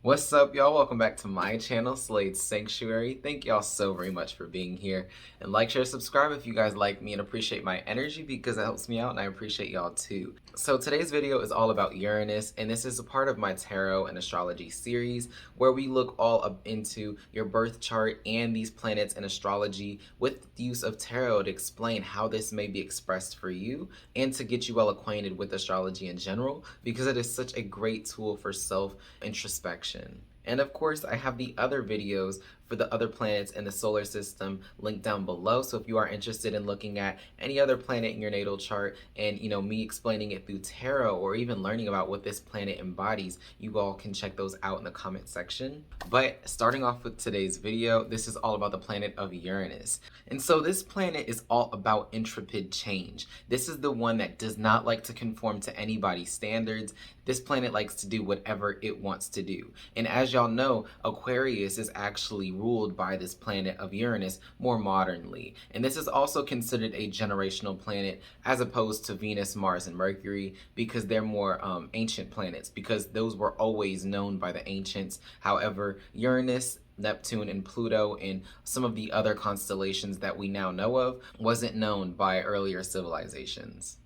What's up, y'all? Welcome back to my channel, Slade's Sanctuary. Thank y'all so very much for being here. And like, share, subscribe if you guys like me and appreciate my energy, because it helps me out and I appreciate y'all too. So today's video is all about Uranus, and this is a part of my tarot and astrology series where we look all up into your birth chart and these planets in astrology with the use of tarot to explain how this may be expressed for you and to get you well acquainted with astrology in general, because it is such a great tool for self-introspection. And of course, I have the other videos for the other planets in the solar system linked down below. So if you are interested in looking at any other planet in your natal chart and, me explaining it through tarot or even learning about what this planet embodies, you all can check those out in the comment section. But starting off with today's video, this is all about the planet of Uranus. And so this planet is all about intrepid change. This is the one that does not like to conform to anybody's standards. This planet likes to do whatever it wants to do. And as y'all know, Aquarius is actually ruled by this planet of Uranus more modernly. And this is also considered a generational planet as opposed to Venus, Mars, and Mercury, because they're more ancient planets, because those were always known by the ancients. However, Uranus, Neptune, and Pluto, and some of the other constellations that we now know of, wasn't known by earlier civilizations.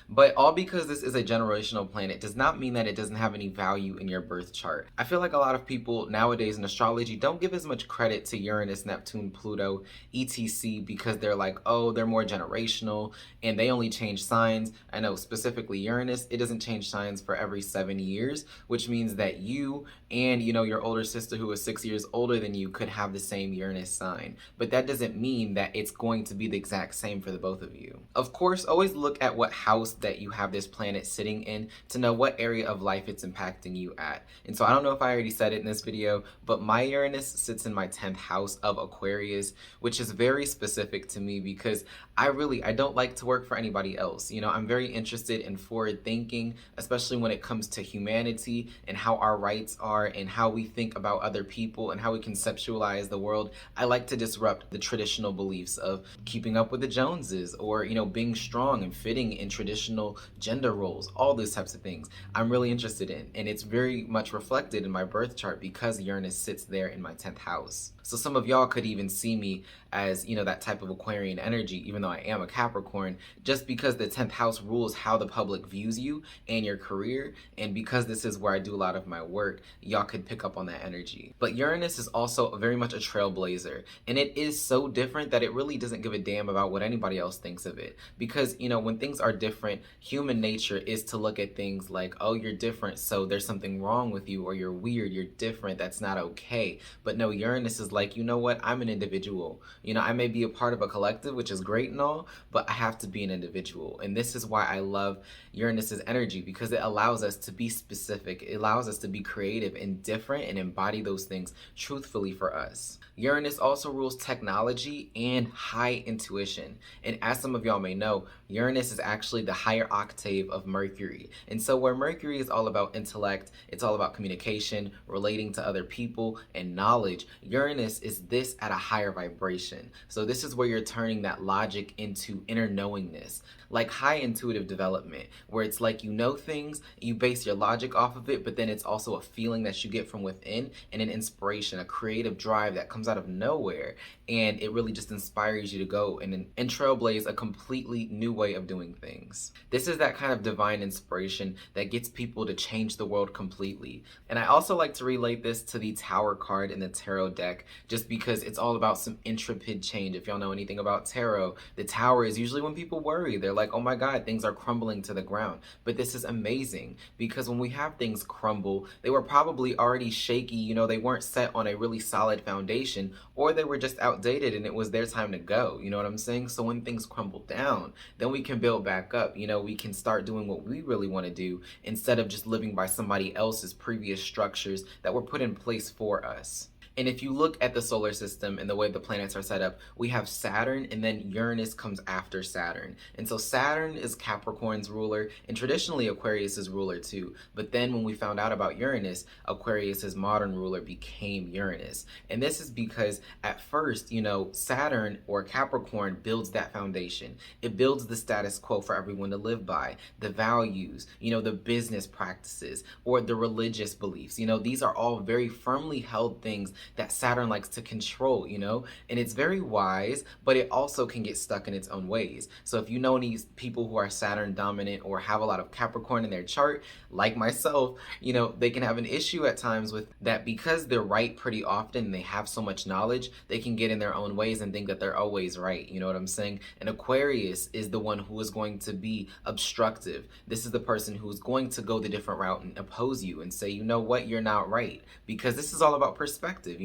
But all because this is a generational planet does not mean that it doesn't have any value in your birth chart. I feel like a lot of people nowadays in astrology don't give as much credit to Uranus, Neptune, Pluto, etc. because they're like, oh, they're more generational and they only change signs. I know specifically Uranus, it doesn't change signs for every 7 years, which means that you and, your older sister who is 6 years older than you could have the same Uranus sign. But that doesn't mean that it's going to be the exact same for the both of you. Of course, always look at what house that you have this planet sitting in to know what area of life it's impacting you at. And so I don't know if I already said it in this video, but my Uranus sits in my 10th house of Aquarius, which is very specific to me because I don't like to work for anybody else. I'm very interested in forward thinking, especially when it comes to humanity and how our rights are and how we think about other people and how we conceptualize the world. I like to disrupt the traditional beliefs of keeping up with the Joneses or, being strong and fitting in traditional gender roles, all those types of things I'm really interested in. And it's very much reflected in my birth chart because Uranus sits there in my 10th house. So some of y'all could even see me as, that type of Aquarian energy, even though I am a Capricorn, just because the 10th house rules how the public views you and your career. And because this is where I do a lot of my work, y'all could pick up on that energy. But Uranus is also very much a trailblazer. And it is so different that it really doesn't give a damn about what anybody else thinks of it. Because, when things are different, human nature is to look at things like, oh, you're different, so there's something wrong with you, or you're weird, you're different, that's not okay. But no, Uranus is like, you know what, I'm an individual. I may be a part of a collective, which is great and all, but I have to be an individual. And this is why I love Uranus's energy, because it allows us to be specific. It allows us to be creative and different and embody those things truthfully for us. Uranus also rules technology and high intuition. And as some of y'all may know, Uranus is actually the higher octave of Mercury. And so where Mercury is all about intellect, it's all about communication, relating to other people, and knowledge, Uranus is this at a higher vibration. So this is where you're turning that logic into inner knowingness, like high intuitive development, where it's like you know things, you base your logic off of it, but then it's also a feeling that you get from within and an inspiration, a creative drive that comes out of nowhere, and it really just inspires you to go and trailblaze a completely new way of doing things. This is that kind of divine inspiration that gets people to change the world completely. And I also like to relate this to the Tower card in the tarot deck, just because it's all about some intrepid change. If y'all know anything about tarot, the Tower is usually when people worry. They're like, oh my God, things are crumbling to the ground. But this is amazing, because when we have things crumble, they were probably already shaky, they weren't set on a really solid foundation, or they were just outdated and it was their time to go. You know what I'm saying? So when things crumble down, then we can build back up. We can start doing what we really want to do instead of just living by somebody else's previous structures that were put in place for us. And if you look at the solar system and the way the planets are set up, we have Saturn and then Uranus comes after Saturn. And so Saturn is Capricorn's ruler and traditionally Aquarius is ruler too. But then when we found out about Uranus, Aquarius's modern ruler became Uranus. And this is because at first, Saturn or Capricorn builds that foundation. It builds the status quo for everyone to live by, the values, the business practices or the religious beliefs. These are all very firmly held things that Saturn likes to control, and it's very wise, but it also can get stuck in its own ways. So if you know any people who are Saturn dominant or have a lot of Capricorn in their chart, like myself, they can have an issue at times with that because they're right pretty often and they have so much knowledge, they can get in their own ways and think that they're always right. You know what I'm saying? And Aquarius is the one who is going to be obstructive. This is the person who is going to go the different route and oppose you and say, you know what, you're not right. Because this is all about perspective,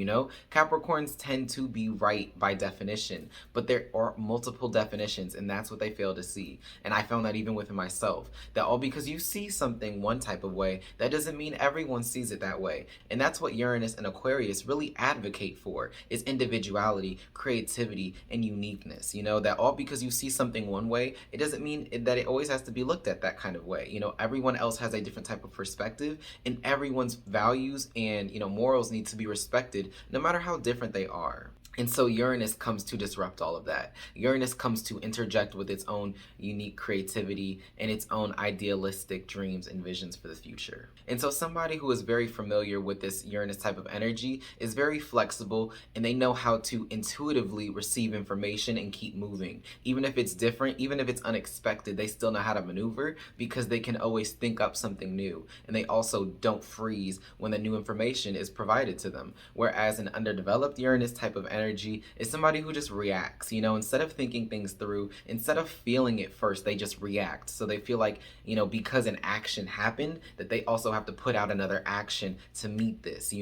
Capricorns tend to be right by definition, but there are multiple definitions, and that's what they fail to see. And I found that even within myself, that all because you see something one type of way, that doesn't mean everyone sees it that way. And that's what Uranus and Aquarius really advocate for, is individuality, creativity, and uniqueness. That all because you see something one way, it doesn't mean that it always has to be looked at that kind of way. Everyone else has a different type of perspective, and everyone's values and morals need to be respected no matter how different they are. And so Uranus comes to disrupt all of that. Uranus comes to interject with its own unique creativity and its own idealistic dreams and visions for the future. And so somebody who is very familiar with this Uranus type of energy is very flexible, and they know how to intuitively receive information and keep moving. Even if it's different, even if it's unexpected, they still know how to maneuver because they can always think up something new. And they also don't freeze when the new information is provided to them. Whereas an underdeveloped Uranus type of energy is somebody who just reacts, instead of thinking things through, instead of feeling it first, they just react. So they feel like, because an action happened, that they also have to put out another action to meet this,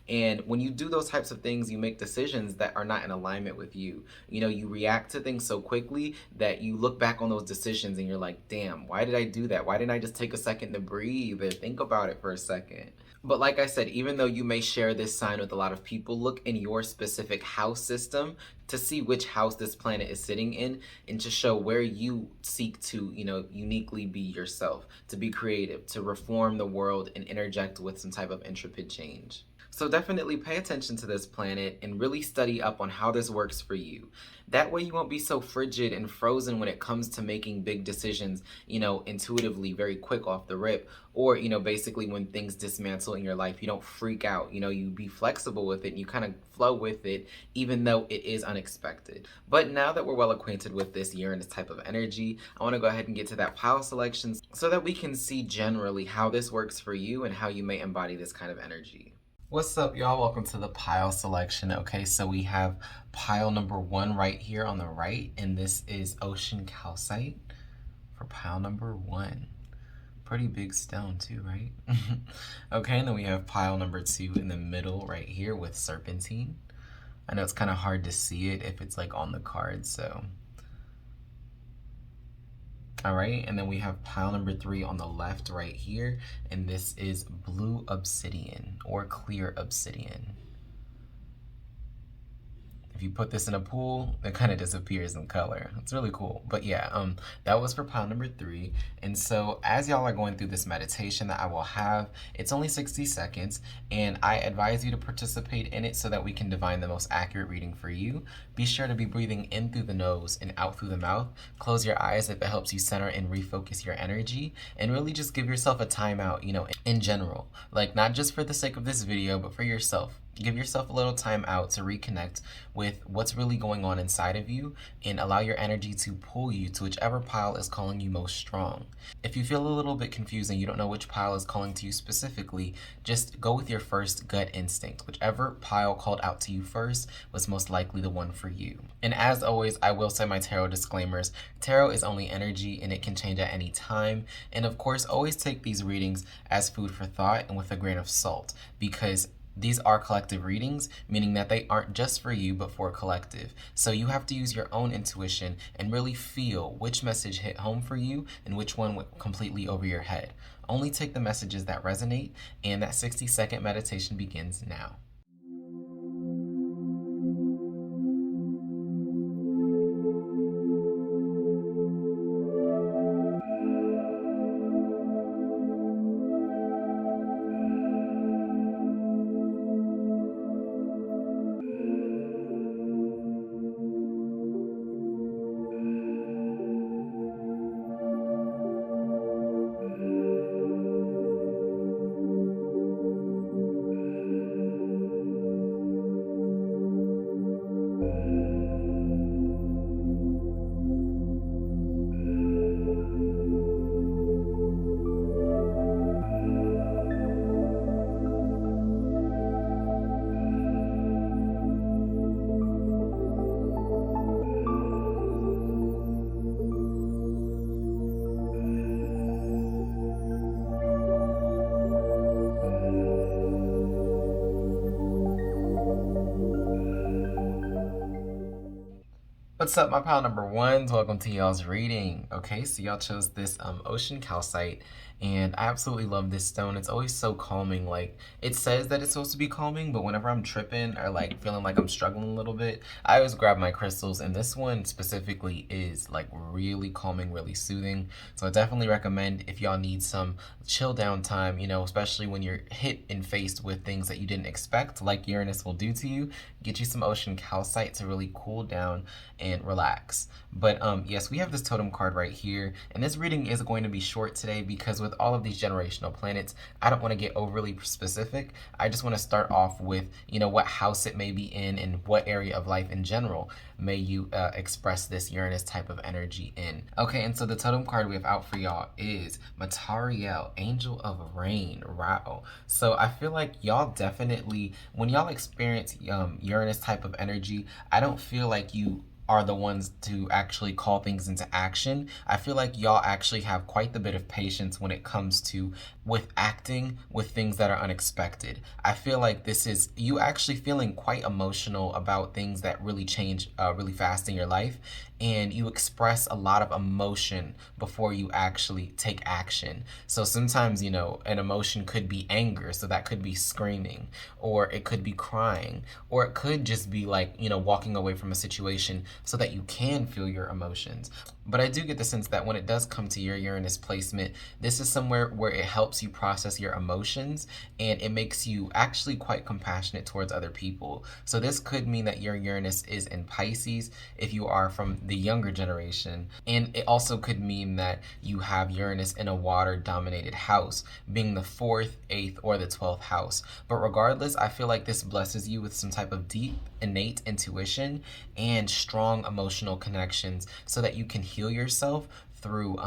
and when you do those types of things, you make decisions that are not in alignment with you. You react to things so quickly that you look back on those decisions and you're like, damn, why did I do that? Why didn't I just take a second to breathe and think about it for a second? But like I said, even though you may share this sign with a lot of people, look in your specific house system to see which house this planet is sitting in and to show where you seek to, uniquely be yourself, to be creative, to reform the world and interject with some type of intrepid change. So definitely pay attention to this planet and really study up on how this works for you. That way you won't be so frigid and frozen when it comes to making big decisions, intuitively, very quick off the rip. Or, basically when things dismantle in your life, you don't freak out. You be flexible with it and you kind of flow with it, even though it is unexpected. But now that we're well acquainted with this Uranus type of energy, I want to go ahead and get to that pile selection so that we can see generally how this works for you and how you may embody this kind of energy. What's up, y'all? Welcome to the pile selection. Okay, so we have pile number 1 right here on the right, and this is ocean calcite for pile number 1. Pretty big stone too, right? Okay, and then we have pile number 2 in the middle right here with serpentine. I know it's kind of hard to see it if it's like on the card, so. All right, and then we have pile number 3 on the left right here, and this is blue obsidian or clear obsidian. If you put this in a pool, it kind of disappears in color. It's really cool. But yeah, that was for pile number 3. And so as y'all are going through this meditation that I will have, it's only 60 seconds, and I advise you to participate in it so that we can divine the most accurate reading for you. Be sure to be breathing in through the nose and out through the mouth. Close your eyes if it helps you center and refocus your energy, and really just give yourself a timeout, in general. Like, not just for the sake of this video, but for yourself. Give yourself a little time out to reconnect with what's really going on inside of you and allow your energy to pull you to whichever pile is calling you most strong. If you feel a little bit confused and you don't know which pile is calling to you specifically, just go with your first gut instinct. Whichever pile called out to you first was most likely the one for you. And as always, I will say my tarot disclaimers. Tarot is only energy and it can change at any time. And of course, always take these readings as food for thought and with a grain of salt, because these are collective readings, meaning that they aren't just for you, but for a collective. So you have to use your own intuition and really feel which message hit home for you and which one went completely over your head. Only take the messages that resonate, and that 60-second meditation begins now. What's up, my pile number ones? Welcome to y'all's reading. Okay, so y'all chose this ocean calcite, and I absolutely love this stone. It's always so calming. Like, it says that it's supposed to be calming, but whenever I'm tripping or like feeling like I'm struggling a little bit, I always grab my crystals, and this one specifically is like really calming, really soothing. So I definitely recommend if y'all need some chill down time, you know, especially when you're hit and faced with things that you didn't expect, like Uranus will do to you, get you some ocean calcite to really cool down and relax. But yes, we have this totem card right here, and this reading is going to be short today because with all of these generational planets, I don't want to get overly specific. I just want to start off with, you know, what house it may be in and what area of life in general may you express this Uranus type of energy in. Okay, and so the totem card we have out for y'all is Matariel, Angel of Rain. Wow. So I feel like y'all definitely, when y'all experience Uranus type of energy, I don't feel like you are the ones to actually call things into action. I feel like y'all actually have quite the bit of patience when it comes to with acting with things that are unexpected. I feel like this is you actually feeling quite emotional about things that really change really fast in your life, and you express a lot of emotion before you actually take action. So sometimes, you know, an emotion could be anger, so that could be screaming, or it could be crying, or it could just be like, you know, walking away from a situation so that you can feel your emotions. But I do get the sense that when it does come to your Uranus placement, this is somewhere where it helps you process your emotions, and it makes you actually quite compassionate towards other people. So this could mean that your Uranus is in Pisces if you are from the younger generation. And it also could mean that you have Uranus in a water dominated house, being the 4th, 8th, or the 12th house. But regardless, I feel like this blesses you with some type of deep, innate intuition and strong emotional connections so that you can heal yourself through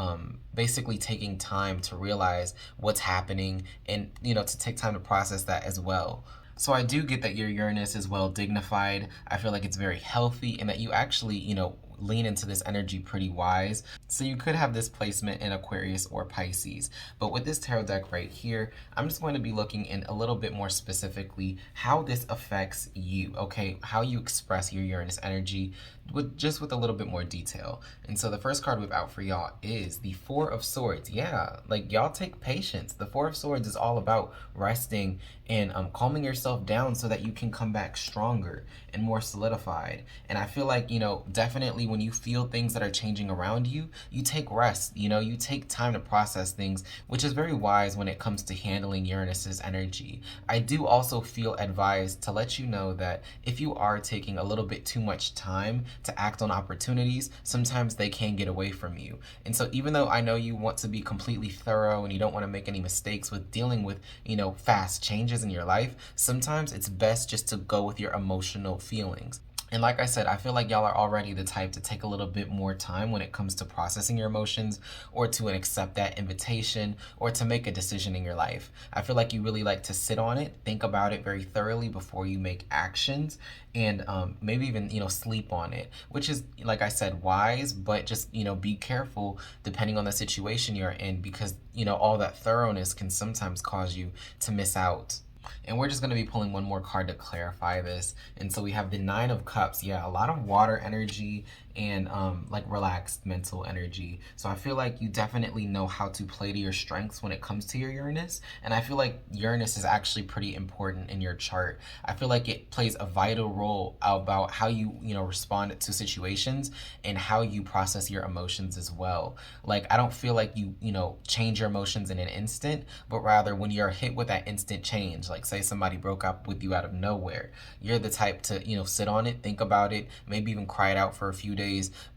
basically taking time to realize what's happening and, you know, to take time to process that as well. So I do get that your Uranus is well dignified. I feel like it's very healthy and that you actually, you know, lean into this energy pretty wise. So you could have this placement in Aquarius or Pisces. But with this tarot deck right here, I'm just going to be looking in a little bit more specifically how this affects you, okay? How you express your Uranus energy with a little bit more detail. And so the first card we have out for y'all is the 4 of Swords. Yeah, like y'all take patience. The 4 of Swords is all about resting and calming yourself down so that you can come back stronger and more solidified. And I feel like, you know, definitely when you feel things that are changing around you, you take rest, you know, you take time to process things, which is very wise when it comes to handling Uranus's energy. I do also feel advised to let you know that if you are taking a little bit too much time to act on opportunities, sometimes they can get away from you. And so even though I know you want to be completely thorough and you don't want to make any mistakes with dealing with, you know, fast changes in your life, sometimes it's best just to go with your emotional feelings. And like I said, I feel like y'all are already the type to take a little bit more time when it comes to processing your emotions or to accept that invitation or to make a decision in your life. I feel like you really like to sit on it, think about it very thoroughly before you make actions, and maybe even, you know, sleep on it, which is, like I said, wise, but just, you know, be careful depending on the situation you're in because, you know, all that thoroughness can sometimes cause you to miss out. And we're just going to be pulling one more card to clarify this. And so we have the 9 of Cups. Yeah, a lot of water energy and like relaxed mental energy. So I feel like you definitely know how to play to your strengths when it comes to your Uranus. And I feel like Uranus is actually pretty important in your chart. I feel like it plays a vital role about how you know, respond to situations and how you process your emotions as well. Like, I don't feel like you know, change your emotions in an instant, but rather when you're hit with that instant change, like say somebody broke up with you out of nowhere, you're the type to, you know, sit on it, think about it, maybe even cry it out for a few days.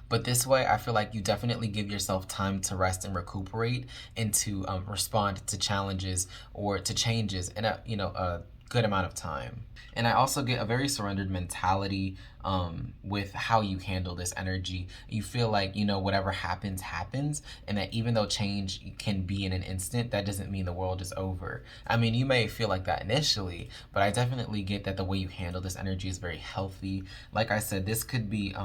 But this way, I feel like you definitely give yourself time to rest and recuperate and to respond to challenges or to changes in a, you know, a good amount of time. And I also get a very surrendered mentality with how you handle this energy. You feel like, you know, whatever happens, happens, and that even though change can be in an instant, that doesn't mean the world is over. I mean, you may feel like that initially, but I definitely get that the way you handle this energy is very healthy. Like I said, this could be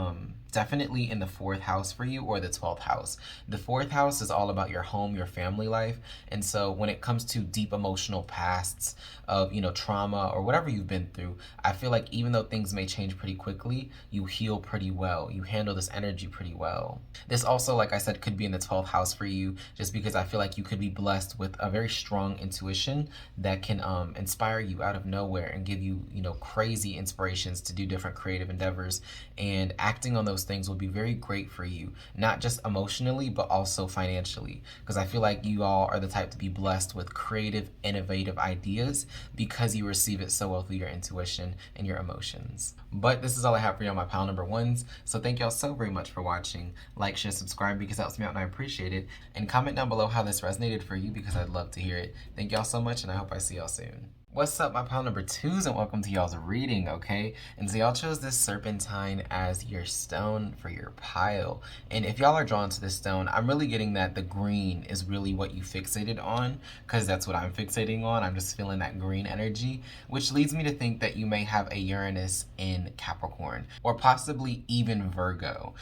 definitely in the 4th house for you or the 12th house. The 4th house is all about your home, your family life. And so when it comes to deep emotional pasts of, you know, trauma or whatever you've been through, I feel like even though things may change pretty quickly, emotionally, you heal pretty well. You handle this energy pretty well. This also, like I said, could be in the 12th house for you, just because I feel like you could be blessed with a very strong intuition that can inspire you out of nowhere and give you, crazy inspirations to do different creative endeavors. And acting on those things will be very great for you, not just emotionally, but also financially. Because I feel like you all are the type to be blessed with creative, innovative ideas because you receive it so well through your intuition and your emotions. But this is all I have for you on my pile number ones. So thank y'all so very much for watching. Like, share, subscribe because that helps me out and I appreciate it. And comment down below how this resonated for you because I'd love to hear it. Thank y'all so much and I hope I see y'all soon. What's up, my pile number twos, and welcome to y'all's reading, okay? And so y'all chose this serpentine as your stone for your pile. And if y'all are drawn to this stone, I'm really getting that the green is really what you fixated on, because that's what I'm fixating on. I'm just feeling that green energy, which leads me to think that you may have a Uranus in Capricorn, or possibly even Virgo.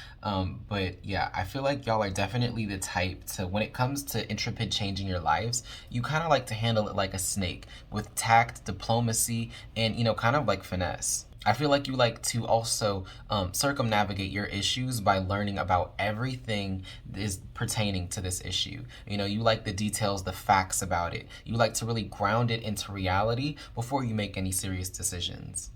But yeah, I feel like y'all are definitely the type to, when it comes to intrepid change in your lives, you kind of like to handle it like a snake, with tact, diplomacy, and kind of like finesse. I feel like you like to also circumnavigate your issues by learning about everything that is pertaining to this issue. You like the details, the facts about it. You like to really ground it into reality before you make any serious decisions.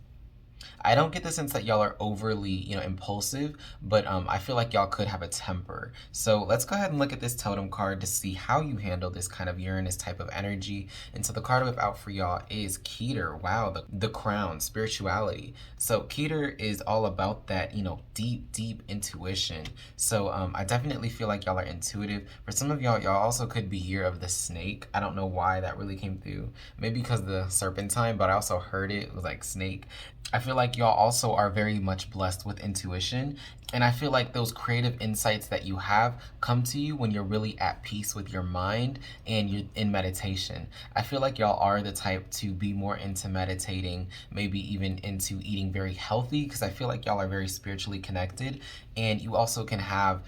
I don't get the sense that y'all are overly, impulsive, but I feel like y'all could have a temper. So let's go ahead and look at this totem card to see how you handle this kind of Uranus type of energy. And so the card I have out for y'all is Keter. Wow, the crown, spirituality. So Keter is all about that, deep intuition. So I definitely feel like y'all are intuitive. For some of y'all also could be year of the snake. I don't know why that really came through. Maybe because of the serpentine, but I also heard it was like snake. I feel like y'all also are very much blessed with intuition, and I feel like those creative insights that you have come to you when you're really at peace with your mind and you're in meditation. I feel like y'all are the type to be more into meditating, maybe even into eating very healthy, because I feel like y'all are very spiritually connected, and you also can have,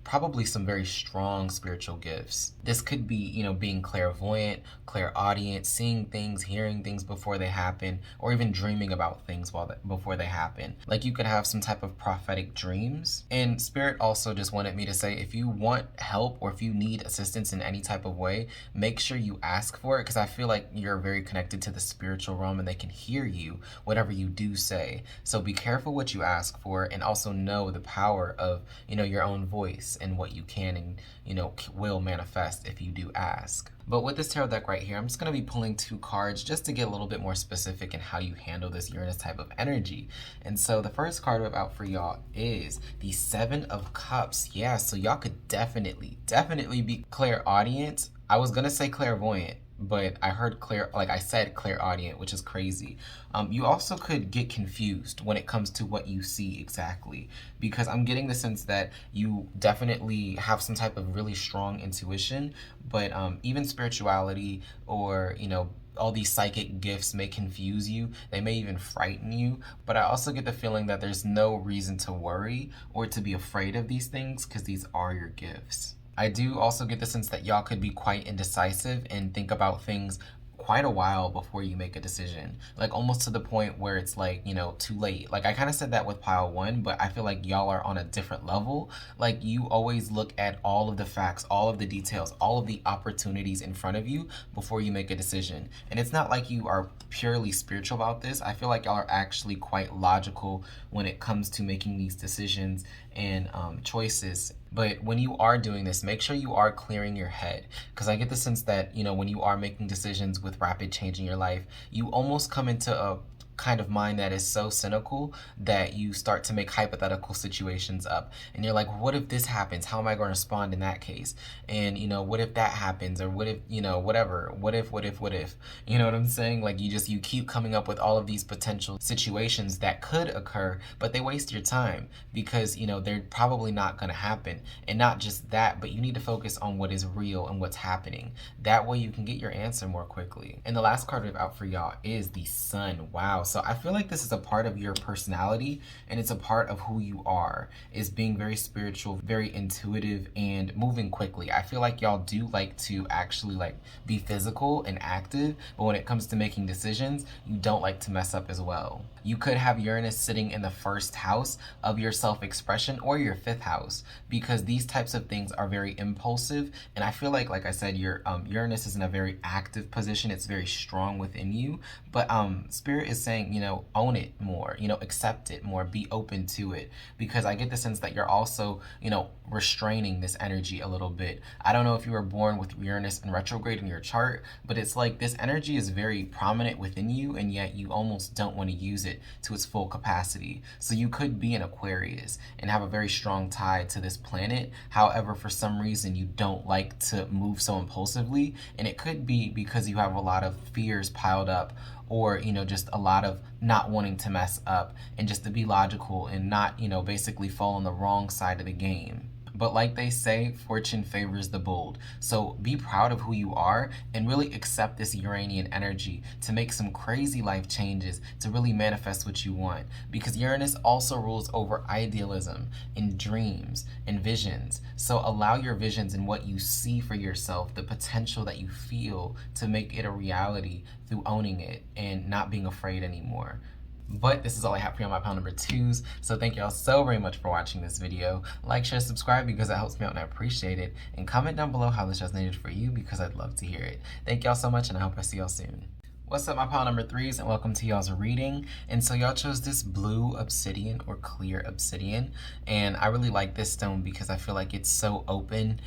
probably some very strong spiritual gifts. This could be, being clairvoyant, clairaudient, seeing things, hearing things before they happen, or even dreaming about things before they happen. Like you could have some type of prophetic dreams. And Spirit also just wanted me to say, if you want help or if you need assistance in any type of way, make sure you ask for it, because I feel like you're very connected to the spiritual realm and they can hear you, whatever you do say. So be careful what you ask for, and also know the power of, your own voice and what you can and will manifest if you do ask. But with this tarot deck right here, I'm just going to be pulling 2 cards just to get a little bit more specific in how you handle this Uranus type of energy. And so the first card I have out for y'all is the 7 of Cups. Yeah, so y'all could definitely be clairaudient. I was going to say clairvoyant, but I heard clairaudient, which is crazy. You also could get confused when it comes to what you see exactly, because I'm getting the sense that you definitely have some type of really strong intuition, but even spirituality or, all these psychic gifts may confuse you. They may even frighten you. But I also get the feeling that there's no reason to worry or to be afraid of these things, because these are your gifts. I do also get the sense that y'all could be quite indecisive and think about things quite a while before you make a decision, like almost to the point where it's like, too late. Like I kind of said that with pile 1, but I feel like y'all are on a different level. Like you always look at all of the facts, all of the details, all of the opportunities in front of you before you make a decision. And it's not like you are purely spiritual about this. I feel like y'all are actually quite logical when it comes to making these decisions and choices. But when you are doing this, make sure you are clearing your head, because I get the sense that, when you are making decisions with rapid change in your life, you almost come into a kind of mind that is so cynical that you start to make hypothetical situations up, and you're like, what if this happens? How am I going to respond in that case? And what if that happens? Or what if, whatever, what if, you know what I'm saying? Like you keep coming up with all of these potential situations that could occur, but they waste your time because they're probably not going to happen. And not just that, but you need to focus on what is real and what's happening. That way you can get your answer more quickly. And the last card we have out for y'all is the Sun. Wow. So I feel like this is a part of your personality, and it's a part of who you are, is being very spiritual, very intuitive, and moving quickly. I feel like y'all do like to actually like be physical and active, but when it comes to making decisions, you don't like to mess up as well. You could have Uranus sitting in the first house of your self-expression or your fifth house, because these types of things are very impulsive. And I feel like I said, your Uranus is in a very active position. It's very strong within you. But Spirit is saying, own it more, accept it more, be open to it. Because I get the sense that you're also, restraining this energy a little bit. I don't know if you were born with Uranus in retrograde in your chart, but it's like this energy is very prominent within you, and yet you almost don't want to use it to its full capacity. So you could be an Aquarius and have a very strong tie to this planet. However, for some reason, you don't like to move so impulsively. And it could be because you have a lot of fears piled up, or just a lot of not wanting to mess up, and just to be logical and not basically fall on the wrong side of the game. But like they say, fortune favors the bold. So be proud of who you are and really accept this Uranian energy to make some crazy life changes, to really manifest what you want. Because Uranus also rules over idealism and dreams and visions. So allow your visions and what you see for yourself, the potential that you feel, to make it a reality through owning it and not being afraid anymore. But this is all I have for you on my pile number 2s. So thank y'all so very much for watching this video. Like, share, subscribe, because that helps me out and I appreciate it. And comment down below how this resonated for you, because I'd love to hear it. Thank y'all so much, and I hope I see y'all soon. What's up, my pile number 3s, and welcome to y'all's reading. And so y'all chose this blue obsidian, or clear obsidian, and I really like this stone because I feel like it's so open.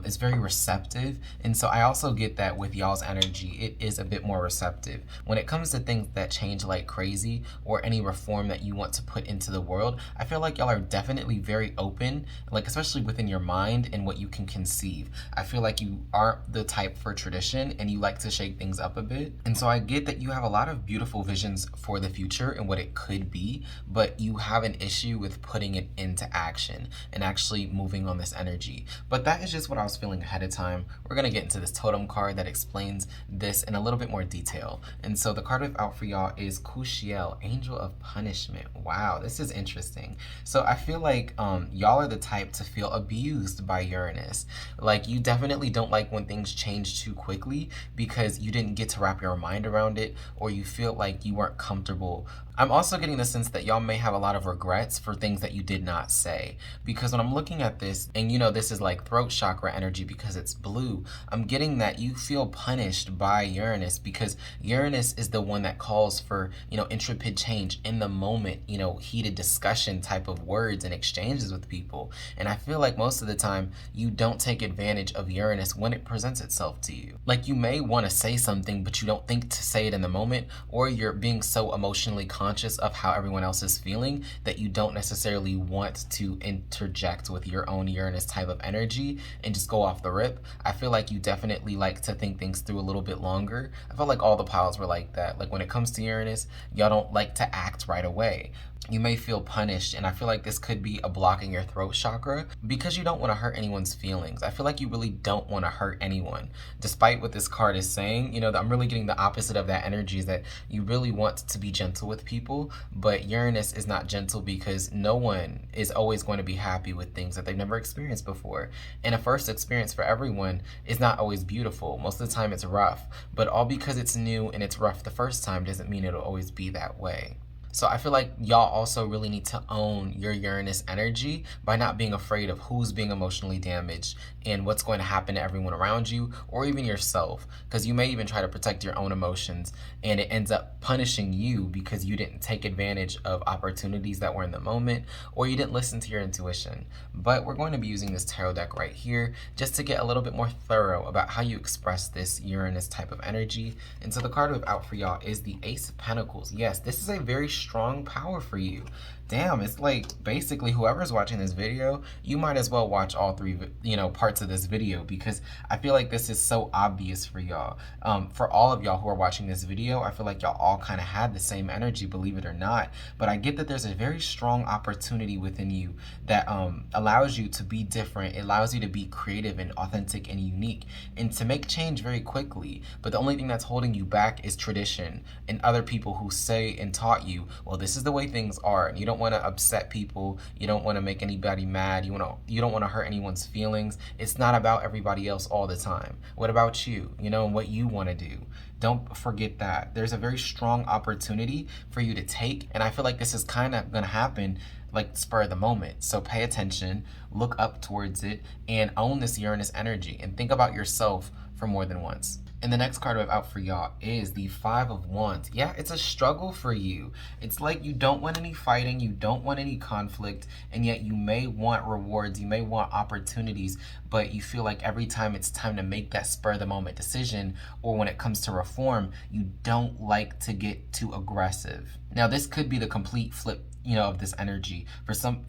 It's very receptive, and so I also get that with y'all's energy, it is a bit more receptive. When it comes to things that change like crazy, or any reform that you want to put into the world, I feel like y'all are definitely very open, like especially within your mind and what you can conceive. I feel like you aren't the type for tradition, and you like to shake things up a bit. And so I get that you have a lot of beautiful visions for the future and what it could be, but you have an issue with putting it into action and actually moving on this energy. But that is just what I was feeling ahead of time. We're going to get into this totem card that explains this in a little bit more detail. And so the card I've out for y'all is Kushiel, Angel of Punishment. Wow, this is interesting. So I feel like y'all are the type to feel abused by Uranus. Like, you definitely don't like when things change too quickly because you didn't get to wrap your mind around it, or you feel like you weren't comfortable. I'm also getting the sense that y'all may have a lot of regrets for things that you did not say, because when I'm looking at this, and this is like throat chakra energy because it's blue, I'm getting that you feel punished by Uranus, because Uranus is the one that calls for intrepid change in the moment, heated discussion type of words and exchanges with people. And I feel like most of the time you don't take advantage of Uranus when it presents itself to you. Like, you may want to say something, but you don't think to say it in the moment, or you're being so emotionally conscious of how everyone else is feeling that you don't necessarily want to interject with your own Uranus type of energy and just go off the rip. I feel like you definitely like to think things through a little bit longer. I felt like all the piles were like that. Like, when it comes to Uranus, y'all don't like to act right away. You may feel punished, and I feel like this could be a block in your throat chakra because you don't want to hurt anyone's feelings. I feel like you really don't want to hurt anyone. Despite what this card is saying, I'm really getting the opposite of that energy, is that you really want to be gentle with people, but Uranus is not gentle because no one is always going to be happy with things that they've never experienced before. And a first experience for everyone is not always beautiful. Most of the time it's rough, but all because it's new and it's rough the first time doesn't mean it'll always be that way. So I feel like y'all also really need to own your Uranus energy by not being afraid of who's being emotionally damaged and what's going to happen to everyone around you, or even yourself, because you may even try to protect your own emotions and it ends up punishing you because you didn't take advantage of opportunities that were in the moment, or you didn't listen to your intuition. But we're going to be using this tarot deck right here just to get a little bit more thorough about how you express this Uranus type of energy. And so the card we have out for y'all is the Ace of Pentacles. Yes, this is a very strong power for you. damn, it's like basically whoever's watching this video, you might as well watch all three, parts of this video, because I feel like this is so obvious for y'all. For all of y'all who are watching this video, I feel like y'all all kind of had the same energy, believe it or not. But I get that there's a very strong opportunity within you that allows you to be different. It allows you to be creative and authentic and unique, and to make change very quickly. But the only thing that's holding you back is tradition and other people who say and taught you, well, this is the way things are, and you don't want to upset people, you don't want to make anybody mad, you don't want to hurt anyone's feelings. It's not about everybody else all the time. What about you? And what you want to do. Don't forget that. There's a very strong opportunity for you to take, and I feel like this is kind of going to happen like spur of the moment. So pay attention, look up towards it, and own this Uranus energy, and think about yourself for more than once. And the next card we have out for y'all is the Five of Wands. Yeah, it's a struggle for you. It's like you don't want any fighting, you don't want any conflict, and yet you may want rewards, you may want opportunities, but you feel like every time it's time to make that spur of the moment decision, or when it comes to reform, you don't like to get too aggressive. Now, this could be the complete flip of this energy.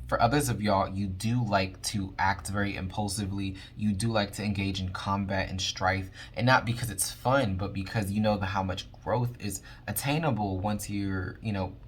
For others of y'all, you do like to act very impulsively. You do like to engage in combat and strife, and not because it's fun, but because you know how much growth is attainable once you're,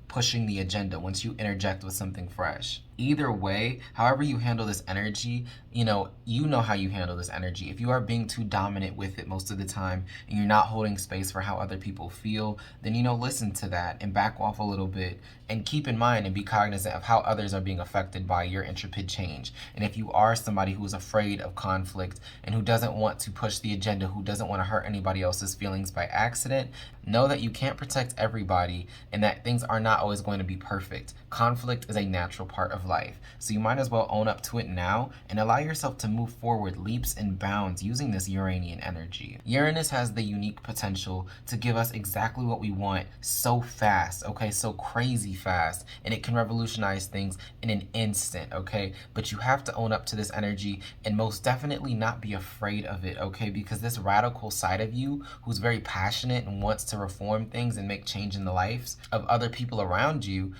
pushing the agenda, once you interject with something fresh. Either way, however you handle this energy, you know how you handle this energy. If you are being too dominant with it most of the time, and you're not holding space for how other people feel, then listen to that and back off a little bit, and keep in mind and be cognizant of how others are being affected by your intrepid change. And if you are somebody who is afraid of conflict and who doesn't want to push the agenda, who doesn't want to hurt anybody else's feelings by accident, know that you can't protect everybody, and that things are not always going to be perfect. Conflict is a natural part of life, so you might as well own up to it now and allow yourself to move forward leaps and bounds using this Uranian energy. Uranus has the unique potential to give us exactly what we want so fast, okay, so crazy fast, and it can revolutionize things in an instant, okay? But you have to own up to this energy and most definitely not be afraid of it, okay? Because this radical side of you, who's very passionate and wants to reform things and make change in the lives of other people around you,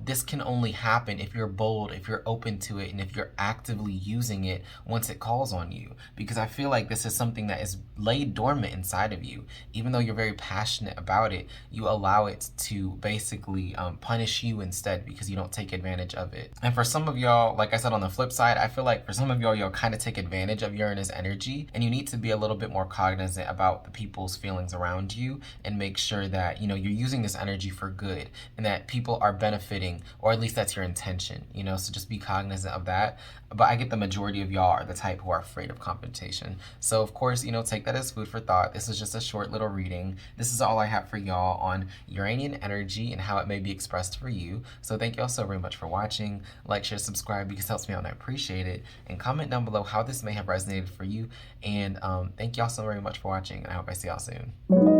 this can only happen if you're bold, if you're open to it, and if you're actively using it once it calls on you. Because I feel like this is something that is laid dormant inside of you. Even though you're very passionate about it, you allow it to basically punish you instead, because you don't take advantage of it. And for some of y'all, like I said, on the flip side, I feel like for some of y'all kind of take advantage of Uranus energy, and you need to be a little bit more cognizant about the people's feelings around you, and make sure that you're using this energy for good, and that people are benefiting, or at least that's your intention, so just be cognizant of that. But I get the majority of y'all are the type who are afraid of confrontation. So of course, take that as food for thought. This is just a short little reading. This is all I have for y'all on Uranian energy and how it may be expressed for you. So thank y'all so very much for watching. Like, share, subscribe, because it helps me out and I appreciate it. And comment down below how this may have resonated for you. And thank y'all so very much for watching, and I hope I see y'all soon.